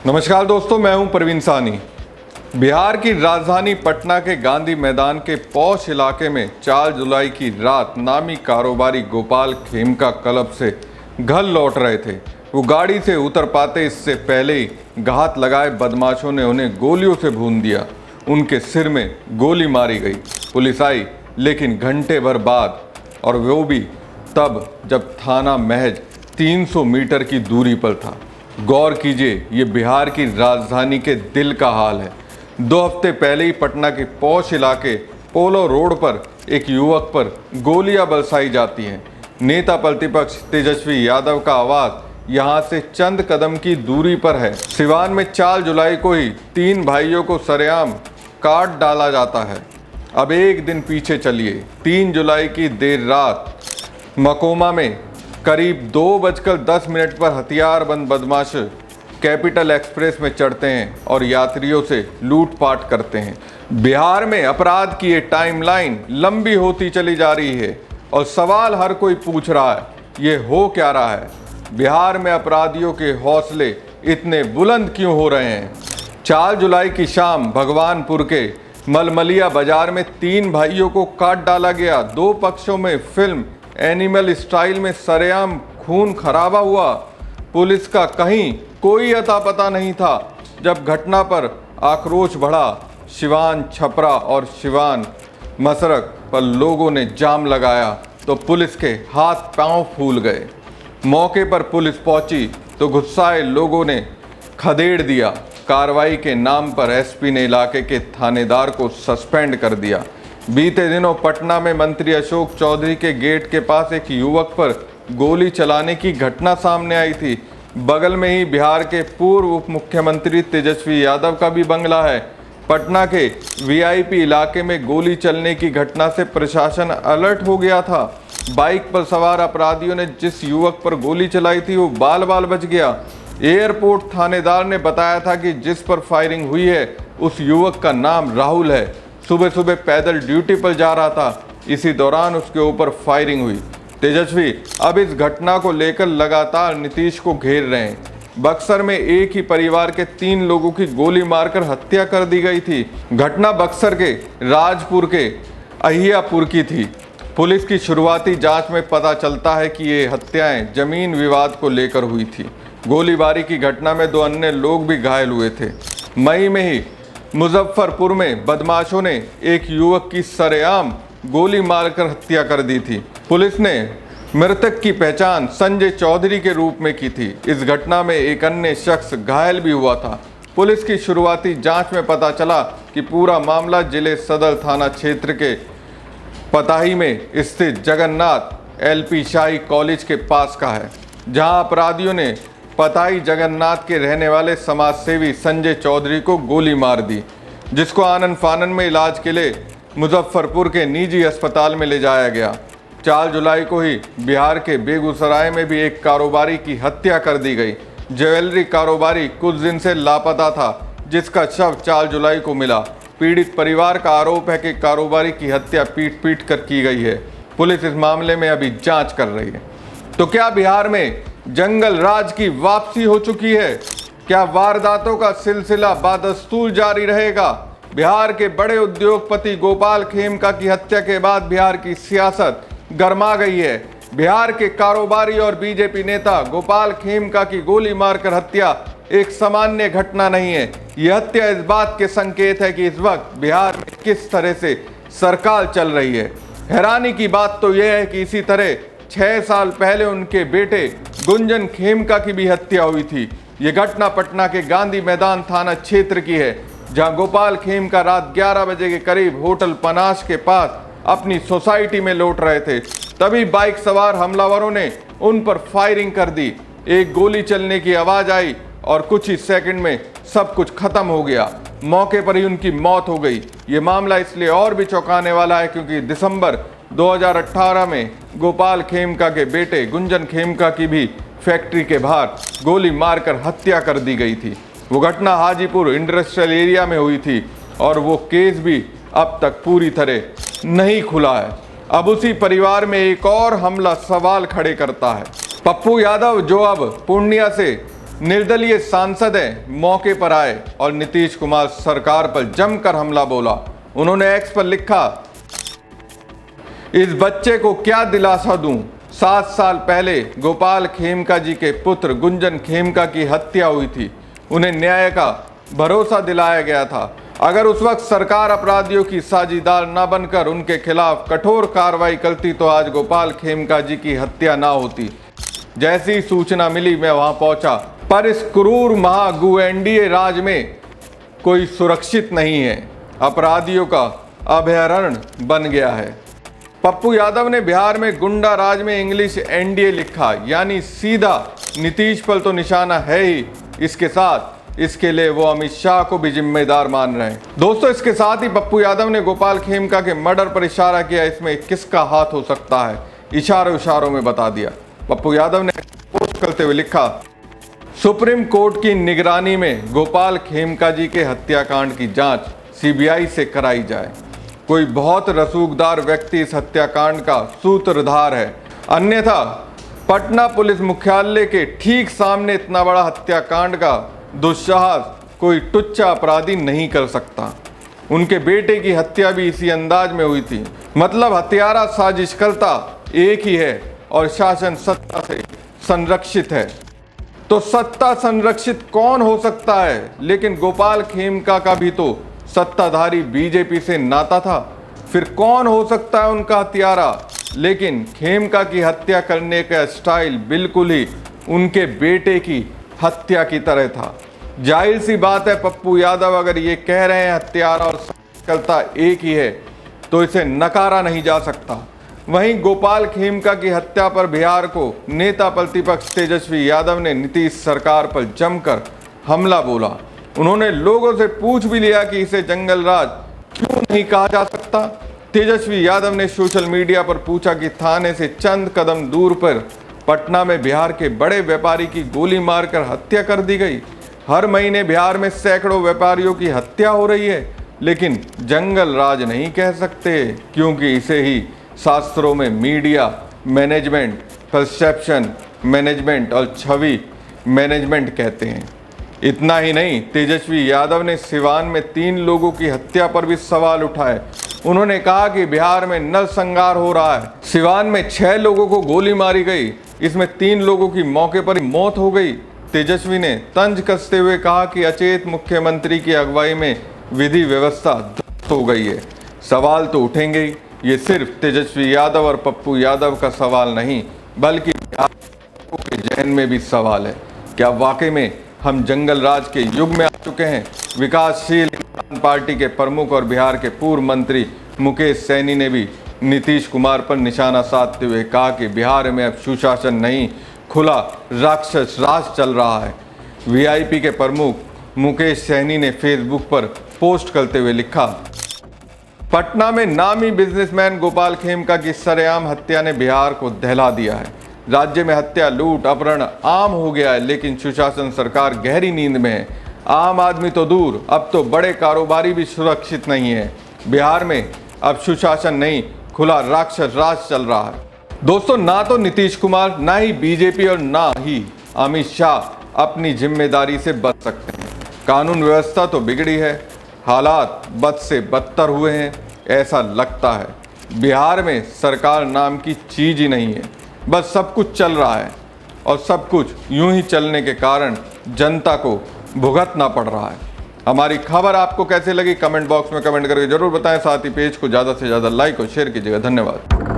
नमस्कार दोस्तों, मैं हूं प्रवीण सानी। बिहार की राजधानी पटना के गांधी मैदान के पौष इलाके में 4 जुलाई की रात नामी कारोबारी गोपाल खेमका क्लब से घर लौट रहे थे। वो गाड़ी से उतर पाते इससे पहले ही घात लगाए बदमाशों ने उन्हें गोलियों से भून दिया। उनके सिर में गोली मारी गई। पुलिस आई, लेकिन घंटे भर बाद, और वो भी तब जब थाना महज 300 मीटर की दूरी पर था। गौर कीजिए, ये बिहार की राजधानी के दिल का हाल है। 2 हफ्ते पहले ही पटना के पौष इलाके पोलो रोड पर एक युवक पर गोलियां बरसाई जाती हैं। नेता प्रतिपक्ष तेजस्वी यादव का आवास यहां से चंद कदम की दूरी पर है। सिवान में 4 जुलाई को ही 3 भाइयों को सरेआम काट डाला जाता है। अब एक दिन पीछे चलिए, 3 जुलाई की देर रात मकोमा में करीब 2:10 पर हथियारबंद बदमाश कैपिटल एक्सप्रेस में चढ़ते हैं और यात्रियों से लूटपाट करते हैं। बिहार में अपराध की ये टाइमलाइन लंबी होती चली जा रही है और सवाल हर कोई पूछ रहा है, ये हो क्या रहा है? बिहार में अपराधियों के हौसले इतने बुलंद क्यों हो रहे हैं? 4 जुलाई की शाम भगवानपुर के मलमलिया बाजार में 3 भाइयों को काट डाला गया। 2 पक्षों में फिल्म एनिमल स्टाइल में सरेआम खून खराबा हुआ। पुलिस का कहीं कोई अता पता नहीं था। जब घटना पर आक्रोश बढ़ा, सिवान छपरा और सिवान मसरक पर लोगों ने जाम लगाया तो पुलिस के हाथ पांव फूल गए। मौके पर पुलिस पहुंची तो गुस्साए लोगों ने खदेड़ दिया। कार्रवाई के नाम पर एसपी ने इलाके के थानेदार को सस्पेंड कर दिया। बीते दिनों पटना में मंत्री अशोक चौधरी के गेट के पास एक युवक पर गोली चलाने की घटना सामने आई थी। बगल में ही बिहार के पूर्व उप मुख्यमंत्री तेजस्वी यादव का भी बंगला है। पटना के वीआईपी इलाके में गोली चलने की घटना से प्रशासन अलर्ट हो गया था। बाइक पर सवार अपराधियों ने जिस युवक पर गोली चलाई थी वो बाल बाल बच गया। एयरपोर्ट थानेदार ने बताया था कि जिस पर फायरिंग हुई है उस युवक का नाम राहुल है। सुबह सुबह पैदल ड्यूटी पर जा रहा था, इसी दौरान उसके ऊपर फायरिंग हुई। तेजस्वी अब इस घटना को लेकर लगातार नीतीश को घेर रहे हैं। बक्सर में एक ही परिवार के 3 लोगों की गोली मारकर हत्या कर दी गई थी। घटना बक्सर के राजपुर के अहियापुर की थी। पुलिस की शुरुआती जांच में पता चलता है कि ये हत्याएं जमीन विवाद को लेकर हुई थी। गोलीबारी की घटना में 2 अन्य लोग भी घायल हुए थे। मई में ही मुजफ्फरपुर में बदमाशों ने एक युवक की सरेआम गोली मारकर हत्या कर दी थी। पुलिस ने मृतक की पहचान संजय चौधरी के रूप में की थी। इस घटना में एक अन्य शख्स घायल भी हुआ था। पुलिस की शुरुआती जांच में पता चला कि पूरा मामला जिले सदर थाना क्षेत्र के पताही में स्थित जगन्नाथ एलपी शाही कॉलेज के पास का है, जहां अपराधियों ने पताई जगन्नाथ के रहने वाले समाजसेवी संजय चौधरी को गोली मार दी, जिसको आनन फानन में इलाज के लिए मुजफ्फरपुर के निजी अस्पताल में ले जाया गया। 4 जुलाई को ही बिहार के बेगूसराय में भी एक कारोबारी की हत्या कर दी गई। ज्वेलरी कारोबारी कुछ दिन से लापता था, जिसका शव 4 जुलाई को मिला। पीड़ित परिवार का आरोप है कि कारोबारी की हत्या पीट कर की गई है। पुलिस इस मामले में अभी जांच कर रही है। तो क्या बिहार में जंगल राज की वापसी हो चुकी है? क्या वारदातों का सिलसिला बदस्तूर जारी रहेगा? बिहार के बड़े उद्योगपति गोपाल खेमका की हत्या के बाद बिहार की सियासत गर्मा गई है। बिहार के कारोबारी और बीजेपी नेता गोपाल खेमका की गोली मारकर हत्या एक सामान्य घटना नहीं है। यह हत्या इस बात के संकेत है कि इस वक्त बिहार में किस तरह से सरकार चल रही है। हैरानी की बात तो यह है कि इसी तरह 6 साल पहले उनके बेटे गुंजन खेमका की भी हत्या हुई थी। ये घटना पटना के गांधी मैदान थाना क्षेत्र की है, जहां गोपाल खेमका रात 11 बजे के करीब होटल पनाश के पास अपनी सोसाइटी में लौट रहे थे। तभी बाइक सवार हमलावरों ने उन पर फायरिंग कर दी। एक गोली चलने की आवाज आई और कुछ ही सेकंड में सब कुछ खत्म हो गया। मौके पर ही उनकी मौत हो गई। ये मामला इसलिए और भी चौंकाने वाला है क्योंकि दिसंबर 2018 में गोपाल खेमका के बेटे गुंजन खेमका की भी फैक्ट्री के बाहर गोली मारकर हत्या कर दी गई थी। वो घटना हाजीपुर इंडस्ट्रियल एरिया में हुई थी और वो केस भी अब तक पूरी तरह नहीं खुला है। अब उसी परिवार में एक और हमला सवाल खड़े करता है। पप्पू यादव, जो अब पूर्णिया से निर्दलीय सांसद हैं, मौके पर आए और नीतीश कुमार सरकार पर जमकर हमला बोला। उन्होंने एक्स पर लिखा, इस बच्चे को क्या दिलासा दूं, 7 साल पहले गोपाल खेमका जी के पुत्र गुंजन खेमका की हत्या हुई थी। उन्हें न्याय का भरोसा दिलाया गया था। अगर उस वक्त सरकार अपराधियों की साझीदार न बनकर उनके खिलाफ कठोर कार्रवाई करती तो आज गोपाल खेमका जी की हत्या ना होती। जैसी सूचना मिली मैं वहां पहुंचा, पर इस क्रूर महागु एनडीए राज में कोई सुरक्षित नहीं है, अपराधियों का अभयारण्य बन गया है। पप्पू यादव ने बिहार में गुंडा राज में इंग्लिश एनडीए लिखा, यानी सीधा नीतीश पर तो निशाना है ही, इसके साथ इसके लिए वो अमित शाह को भी जिम्मेदार मान रहे हैं। दोस्तों, इसके साथ ही पप्पू यादव ने गोपाल खेमका के मर्डर पर इशारा किया। इसमें किसका हाथ हो सकता है, इशारों में बता दिया। पप्पू यादव ने पोस्ट करते हुए लिखा, सुप्रीम कोर्ट की निगरानी में गोपाल खेमका जी के हत्याकांड की जांच सीबीआई से कराई जाए। कोई बहुत रसूखदार व्यक्ति इस हत्याकांड का सूत्रधार है, अन्यथा पटना पुलिस मुख्यालय के ठीक सामने इतना बड़ा हत्याकांड का दुस्साहस कोई टुच्चा अपराधी नहीं कर सकता। उनके बेटे की हत्या भी इसी अंदाज में हुई थी। मतलब हत्यारा साजिशकर्ता एक ही है और शासन सत्ता से संरक्षित है। तो सत्ता संरक्षित कौन हो सकता है? लेकिन गोपाल खेमका का भी तो सत्ताधारी बीजेपी से नाता था। फिर कौन हो सकता है उनका हत्यारा? लेकिन खेमका की हत्या करने का स्टाइल बिल्कुल ही उनके बेटे की हत्या की तरह था। जाहिर सी बात है, पप्पू यादव अगर ये कह रहे हैं हत्यारा और साजिशकर्ता एक ही है तो इसे नकारा नहीं जा सकता। वहीं गोपाल खेमका की हत्या पर बिहार को नेता प्रतिपक्ष तेजस्वी यादव ने नीतीश सरकार पर जमकर हमला बोला। उन्होंने लोगों से पूछ भी लिया कि इसे जंगल राज क्यों नहीं कहा जा सकता। तेजस्वी यादव ने सोशल मीडिया पर पूछा कि थाने से चंद कदम दूर पर पटना में बिहार के बड़े व्यापारी की गोली मारकर हत्या कर दी गई। हर महीने बिहार में सैकड़ों व्यापारियों की हत्या हो रही है, लेकिन जंगल राज नहीं कह सकते क्योंकि इसे ही शास्त्रों में मीडिया मैनेजमेंट, परसेप्शन मैनेजमेंट और छवि मैनेजमेंट कहते हैं। इतना ही नहीं, तेजस्वी यादव ने सिवान में 3 लोगों की हत्या पर भी सवाल उठाए। उन्होंने कहा कि बिहार में नरसंहार हो रहा है। सिवान में 6 लोगों को गोली मारी गई, इसमें 3 लोगों की मौके पर ही मौत हो गई। तेजस्वी ने तंज कसते हुए कहा कि अचेत मुख्यमंत्री की अगुवाई में विधि व्यवस्था ध्वस्त हो गई है। सवाल तो उठेंगे ही। ये सिर्फ तेजस्वी यादव और पप्पू यादव का सवाल नहीं, बल्कि बिहार के जहन में भी सवाल है। क्या वाकई में हम जंगल राज के युग में आ चुके हैं? विकासशील इंसान पार्टी के प्रमुख और बिहार के पूर्व मंत्री मुकेश सैनी ने भी नीतीश कुमार पर निशाना साधते हुए कहा कि बिहार में अब सुशासन नहीं, खुला राक्षस राज चल रहा है। वीआईपी के प्रमुख मुकेश सैनी ने फेसबुक पर पोस्ट करते हुए लिखा, पटना में नामी बिजनेसमैन गोपाल खेमका की सरेआम हत्या ने बिहार को दहला दिया है। राज्य में हत्या, लूट, अपहरण आम हो गया है, लेकिन सुशासन सरकार गहरी नींद में है। आम आदमी तो दूर, अब तो बड़े कारोबारी भी सुरक्षित नहीं है। बिहार में अब सुशासन नहीं, खुला राक्षस राज चल रहा है। दोस्तों, ना तो नीतीश कुमार, ना ही बीजेपी और ना ही अमित शाह अपनी जिम्मेदारी से बच सकते हैं। कानून व्यवस्था तो बिगड़ी है, हालात बद से बदतर हुए हैं, ऐसा लगता है। बिहार में सरकार नाम की चीज ही नहीं है, बस सब कुछ चल रहा है और सब कुछ यूं ही चलने के कारण जनता को भुगतना पड़ रहा है। हमारी खबर आपको कैसे लगी कमेंट बॉक्स में कमेंट करके जरूर बताएं। साथ ही पेज को ज़्यादा से ज़्यादा लाइक और शेयर कीजिएगा। धन्यवाद।